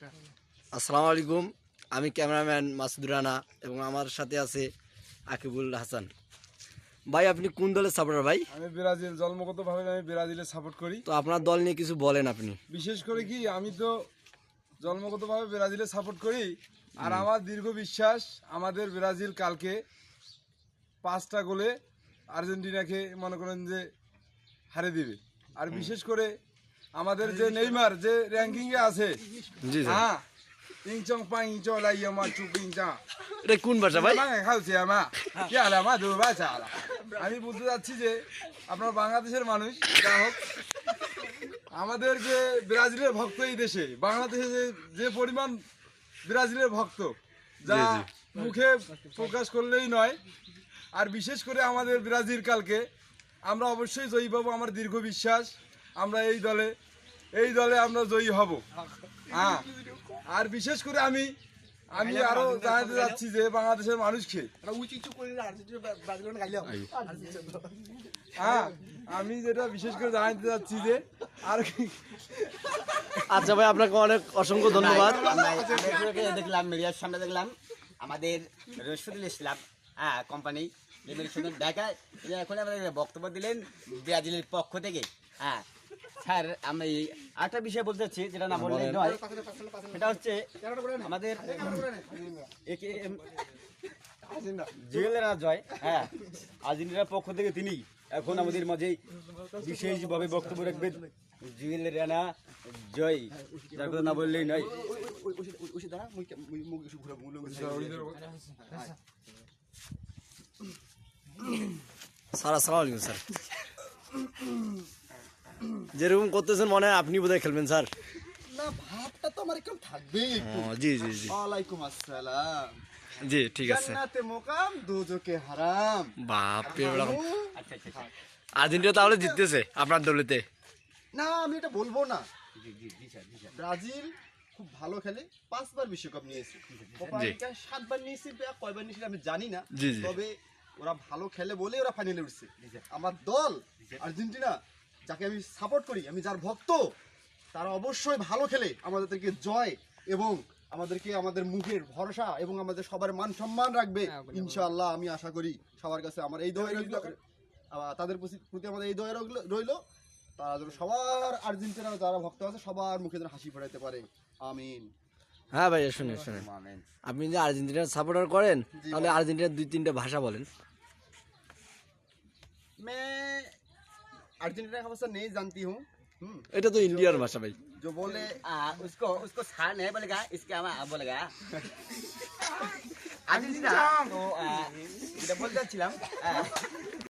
আসসালামু আলাইকুম। আমি ক্যামেরাম্যান মাসুদ রানা এবং আমার সাথে আছে আকিবুল হাসান। ভাই আপনি কোন দলের সাপোর্টার ভাই? আমি ব্রাজিল, জন্মগতভাবে আমি ব্রাজিলের সাপোর্ট করি। তো আপনার দল নিয়ে কিছু বলেন আপনি। বিশেষ করে কি আমি তো জন্মগতভাবে ব্রাজিলের সাপোর্ট করি, আর আমার দীর্ঘ বিশ্বাস আমাদের ব্রাজিল কালকে 5টা গোলে আর্জেন্টিনাকে মনে করেন যে হারে দিবে। আর বিশেষ করে আমাদের যে নেইমার যে র্যাঙ্কিংয়ে আছে, জি স্যার। হ্যাঁ ইংচং পাং ইংচং লাই ইয়ামা চুপিং চা এটা কোন ভাষা ভাই? আমি বলতে চাচ্ছি যে আপনার বাংলাদেশের মানুষ যা হোক, আমাদের যে ব্রাজিলের ভক্ত এই দেশে, বাংলাদেশে যে পরিমাণ ব্রাজিলের ভক্ত যা মুখে প্রকাশ করলেই নয়। আর বিশেষ করে আমাদের ব্রাজিল কালকে আমরা অবশ্যই জয়ী পাবো, আমার দীর্ঘ বিশ্বাস আমরা এই দলে আমরা জয়ী হব। হ্যাঁ, আর বিশেষ করে আমি আরো জানাতে যাচ্ছি যে বাংলাদেশের মানুষকে, হ্যাঁ আমি যেটা বিশেষ করে জানাতে যাচ্ছি যে আর আচ্ছা ভাই, আপনাকে অনেক অসংখ্য ধন্যবাদ। দেখলাম মিডিয়ার সামনে দেখলাম আমাদের রশিদুল ইসলাম কোম্পানি দেখায় এখন আমাদের বক্তব্য দিলেন ব্রাজিলের পক্ষ থেকে। হ্যাঁ স্যার, আমি আরেকটা বিষয় বলতে চাচ্ছি যেটা না বললেই নয়, সেটা হচ্ছে আমাদের জুয়েলের জয়। হ্যাঁ, আর্জেন্টিনার পক্ষ থেকে তিনি এখন আমাদের মাঝে বিশেষভাবে বক্তব্য রাখবেন। জুয়েলের রানা জয়, যার কথা না বললেই নয়। স্যার আসসালামু আলাইকুম স্যার। যেরকম করতেছেন মনে হয় আপনি বোধহয় খেলবেন স্যার। না, ভাবটা তো আমার একদম থাকবে। জি জি জি ওয়ালাইকুম আসসালাম। জি ঠিক আছে। জান্নাতে মোকাম দোজখে হারাম। বাপ রে বাপ। আর্জেন্টিনা তাহলে জিততেছে আপনার দলেতে? না, আমি এটা বলবো না। ব্রাজিল খুব ভালো খেলে, 5বার বিশ্বকাপ নিয়েছে, কোপা আমেরিকা 7বার নিয়েছে, কয়বার নিয়েছে আমি জানি না, তবে ওরা ভালো খেলে বলে ওরা ফাইনালে উঠছে। আমার দল আর্জেন্টিনা, যাকে আমি সাপোর্ট করি, আমি যার ভক্ত, তারা অবশ্যই ভালো খেলে আমাদেরকে জয় এবং আমাদেরকে আমাদের মুখের ভরসা এবং আমাদের সবার মান সম্মান রাখবে ইনশাআল্লাহ। আমি আশা করি সবার কাছে আমার এই দোয়া রইল, তাদের প্রতি আমাদের এই দোয়া রইল, তারা যেন সবার আর্জেন্টিনা যারা ভক্ত আছে সবার মুখে যেন হাসি ফোটাইতে পারে। আমিন। হ্যাঁ ভাই, শুনে আপনি যে আর্জেন্টিনার সাপোর্টার করেন, তাহলে আর্জেন্টিনার 2-3টা ভাষা বলেন। मैं अर्जेंटीना का भाषा नहीं जानती हूँ। এটা তো ইন্ডিয়ার ভাষা ভাই। जो बोले उसको सार नहीं बोलेगा, इसके हम बोलेगा আর্জেন্টিনা। তো যেটা বলতে চাচ্ছিলাম,